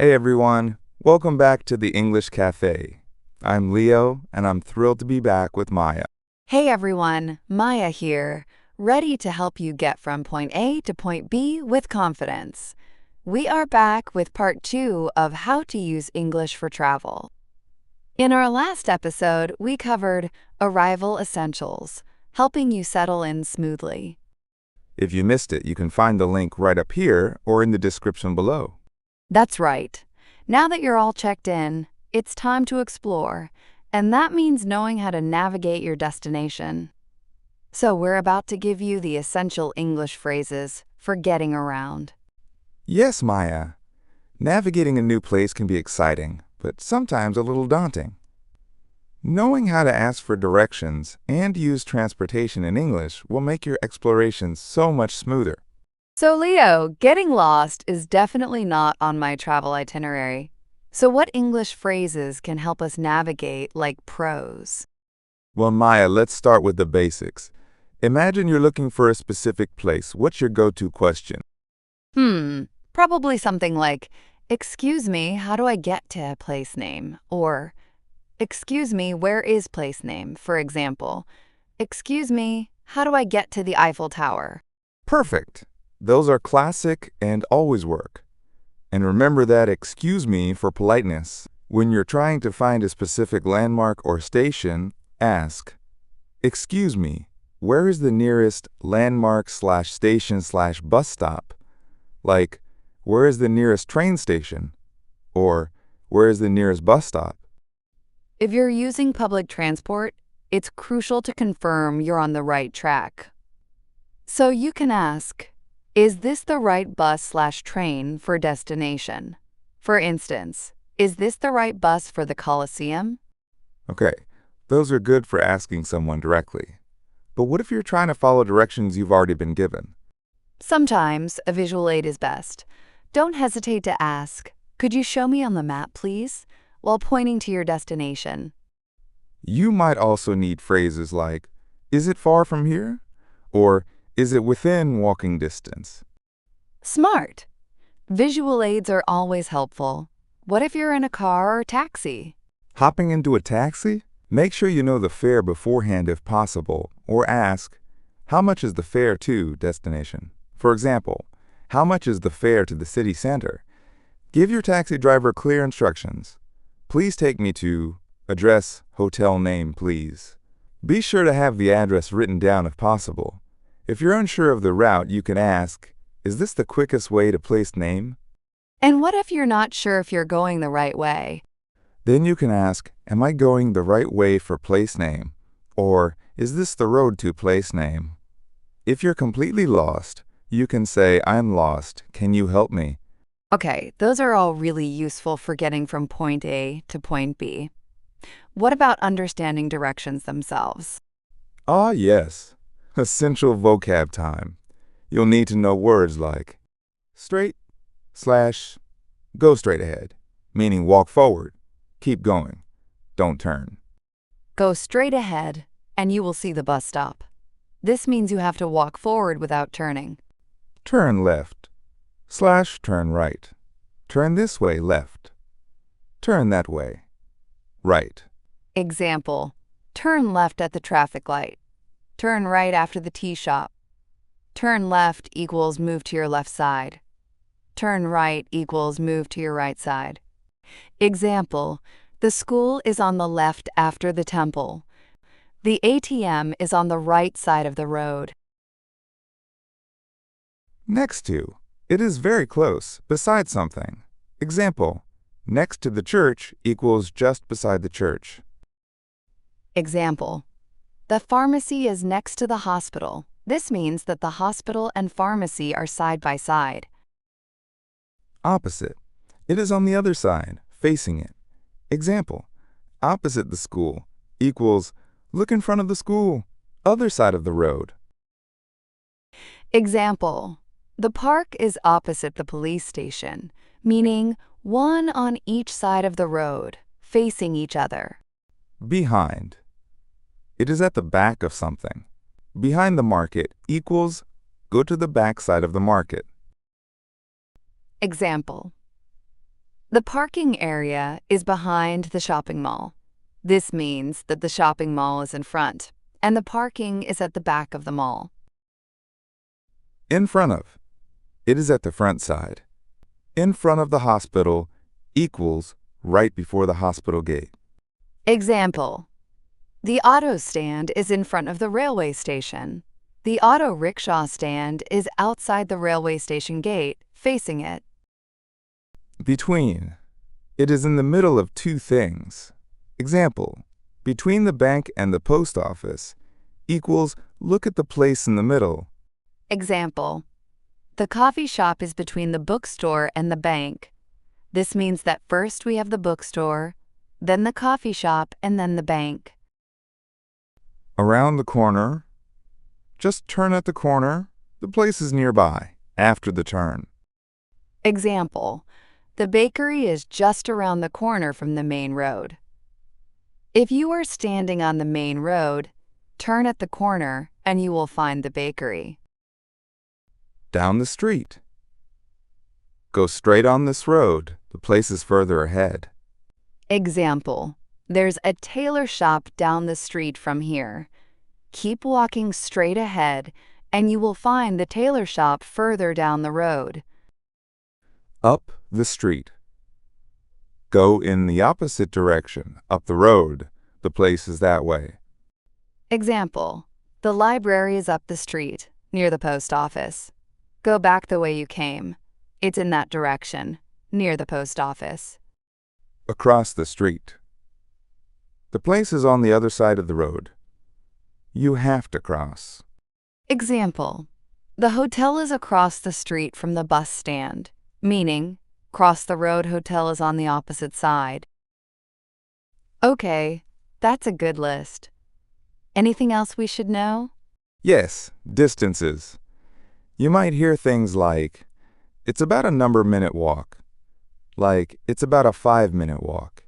Hey everyone, welcome back to the English Cafe. I'm Leo, and I'm thrilled to be back with Maya. Hey everyone, Maya here, ready to help you get from point A to point B with confidence. We are back with part 2 of how to use English for travel. In our last episode, we covered arrival essentials, helping you settle in smoothly. If you missed it, you can find the link right up here or in the description below. That's right. Now that you're all checked in, it's time to explore, and that means knowing how to navigate your destination. So we're about to give you the essential English phrases for getting around. Yes, Maya. Navigating a new place can be exciting, but sometimes a little daunting. Knowing how to ask for directions and use transportation in English will make your exploration so much smoother. So Leo, getting lost is definitely not on my travel itinerary. So what English phrases can help us navigate like pros? Well, Maya, let's start with the basics. Imagine you're looking for a specific place. What's your go-to question? Probably something like, "Excuse me, how do I get to place name?" Or, "Excuse me, where is place name?" For example, "Excuse me, how do I get to the Eiffel Tower?" Perfect. Those are classic and always work. And remember that excuse me for politeness. When you're trying to find a specific landmark or station, ask, "Excuse me, where is the nearest landmark/station/bus stop?" Like, where is the nearest train station? Or, where is the nearest bus stop? If you're using public transport, it's crucial to confirm you're on the right track. So you can ask, "Is this the right bus/train for destination?" For instance, "Is this the right bus for the Colosseum?" Okay, those are good for asking someone directly. But what if you're trying to follow directions you've already been given? Sometimes a visual aid is best. Don't hesitate to ask, "Could you show me on the map, please?" while pointing to your destination. You might also need phrases like, "Is it far from here?" Or, "Is it within walking distance?" Smart! Visual aids are always helpful. What if you're in a car or taxi? Hopping into a taxi? Make sure you know the fare beforehand if possible, or ask, "How much is the fare to destination?" For example, "How much is the fare to the city center?" Give your taxi driver clear instructions. "Please take me to address, hotel name, please." Be sure to have the address written down if possible. If you're unsure of the route, you can ask, "Is this the quickest way to place name?" And what if you're not sure if you're going the right way? Then you can ask, "Am I going the right way for place name?" Or, "Is this the road to place name?" If you're completely lost, you can say, "I'm lost. Can you help me?" Okay, those are all really useful for getting from point A to point B. What about understanding directions themselves? Ah, yes. Essential vocab time. You'll need to know words like straight, slash, go straight ahead, meaning walk forward, keep going, don't turn. Go straight ahead, and you will see the bus stop. This means you have to walk forward without turning. Turn left, slash, turn right. Turn this way, left. Turn that way, right. Example, turn left at the traffic light. Turn right after the tea shop. Turn left equals move to your left side. Turn right equals move to your right side. Example, the school is on the left after the temple. The ATM is on the right side of the road. Next to, it is very close, beside something. Example, next to the church equals just beside the church. Example, the pharmacy is next to the hospital. This means that the hospital and pharmacy are side by side. Opposite, it is on the other side, facing it. Example, opposite the school equals look in front of the school, other side of the road. Example, the park is opposite the police station, meaning one on each side of the road, facing each other. Behind, it is at the back of something. Behind the market equals go to the back side of the market. Example, The parking area is behind the shopping mall. This means that the shopping mall is in front, and the parking is at the back of the mall. In front of. It is at the front side. In front of the hospital equals right before the hospital gate. Example: the auto stand is in front of the railway station. The auto rickshaw stand is outside the railway station gate, facing it. Between. It is in the middle of two things. Example: between the bank and the post office equals look at the place in the middle. Example: the coffee shop is between the bookstore and the bank. This means that first we have the bookstore, then the coffee shop, and then the bank. Around the corner. Just turn at the corner. The place is nearby, after the turn. Example: the bakery is just around the corner from the main road. If you are standing on the main road, turn at the corner and you will find the bakery. Down the street. Go straight on this road. The place is further ahead. Example: there's a tailor shop down the street from here. Keep walking straight ahead and you will find the tailor shop further down the road. Up the street. Go in the opposite direction, up the road. The place is that way. Example: the library is up the street, near the post office. Go back the way you came. It's in that direction, near the post office. Across the street. The place is on the other side of the road. You have to cross. Example: the hotel is across the street from the bus stand, meaning cross the road hotel is on the opposite side. Okay, that's a good list. Anything else we should know? Yes, distances. You might hear things like, it's about a number-minute walk. Like, it's about a 5-minute walk.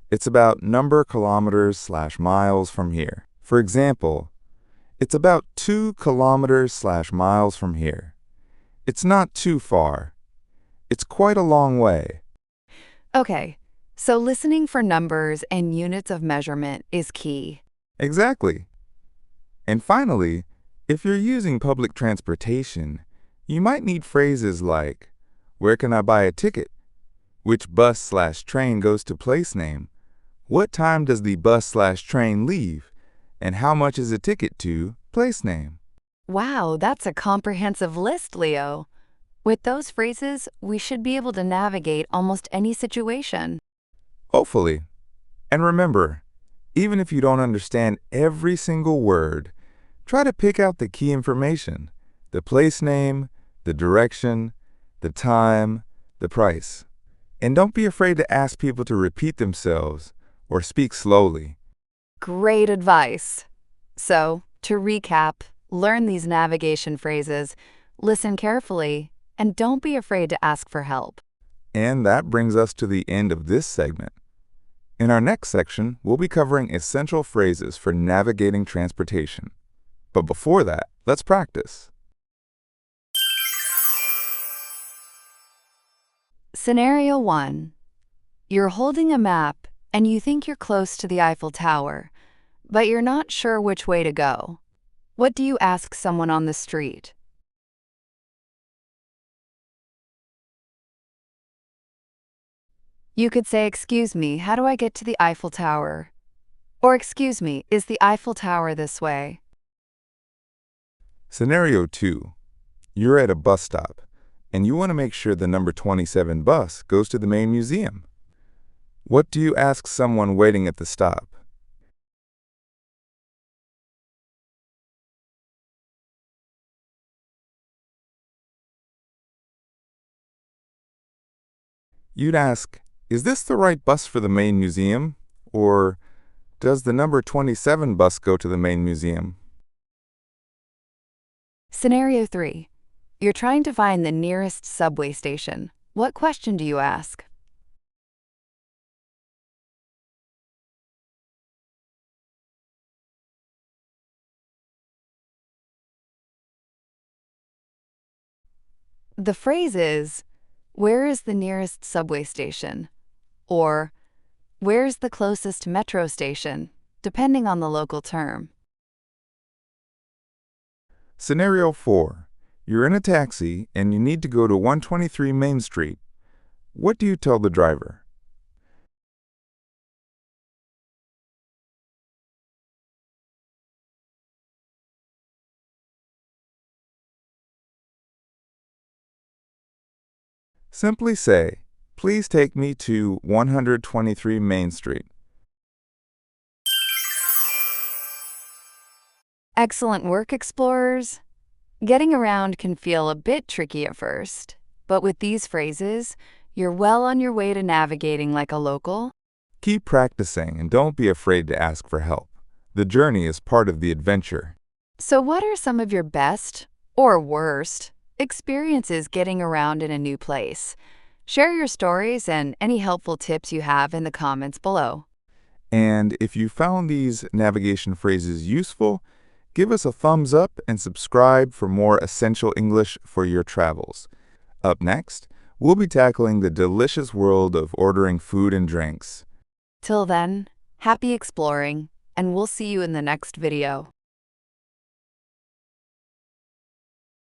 It's about number kilometers/miles from here. For example, it's about 2 kilometers/miles from here. It's not too far. It's quite a long way. Okay, so listening for numbers and units of measurement is key. Exactly. And finally, if you're using public transportation, you might need phrases like, where can I buy a ticket? Which bus/train goes to place name? What time does the bus/train leave? And how much is a ticket to place name? Wow, that's a comprehensive list, Leo. With those phrases, we should be able to navigate almost any situation. Hopefully. And remember, even if you don't understand every single word, try to pick out the key information, the place name, the direction, the time, the price. And don't be afraid to ask people to repeat themselves or speak slowly. Great advice. So, to recap, learn these navigation phrases, listen carefully, and don't be afraid to ask for help. And that brings us to the end of this segment. In our next section, we'll be covering essential phrases for navigating transportation. But before that, let's practice. Scenario 1. You're holding a map and you think you're close to the Eiffel Tower, but you're not sure which way to go. What do you ask someone on the street? You could say, "Excuse me, how do I get to the Eiffel Tower?" Or, "Excuse me, is the Eiffel Tower this way?" Scenario 2. You're at a bus stop, and you want to make sure the number 27 bus goes to the main museum. What do you ask someone waiting at the stop? You'd ask, is this the right bus for the main museum? Or, does the number 27 bus go to the main museum? Scenario 3. You're trying to find the nearest subway station. What question do you ask? The phrase is, Where is the nearest subway station? Or, where's the closest metro station, depending on the local term. Scenario 4. You're in a taxi and you need to go to 123 Main Street. What do you tell the driver? Simply say, "Please take me to 123 Main Street." Excellent work, explorers! Getting around can feel a bit tricky at first, but with these phrases, you're well on your way to navigating like a local. Keep practicing and don't be afraid to ask for help. The journey is part of the adventure. So, what are some of your best, or worst, experiences getting around in a new place? Share your stories and any helpful tips you have in the comments below. And if you found these navigation phrases useful, give us a thumbs up and subscribe for more essential English for your travels. Up next, we'll be tackling the delicious world of ordering food and drinks. Till then, happy exploring, and we'll see you in the next video.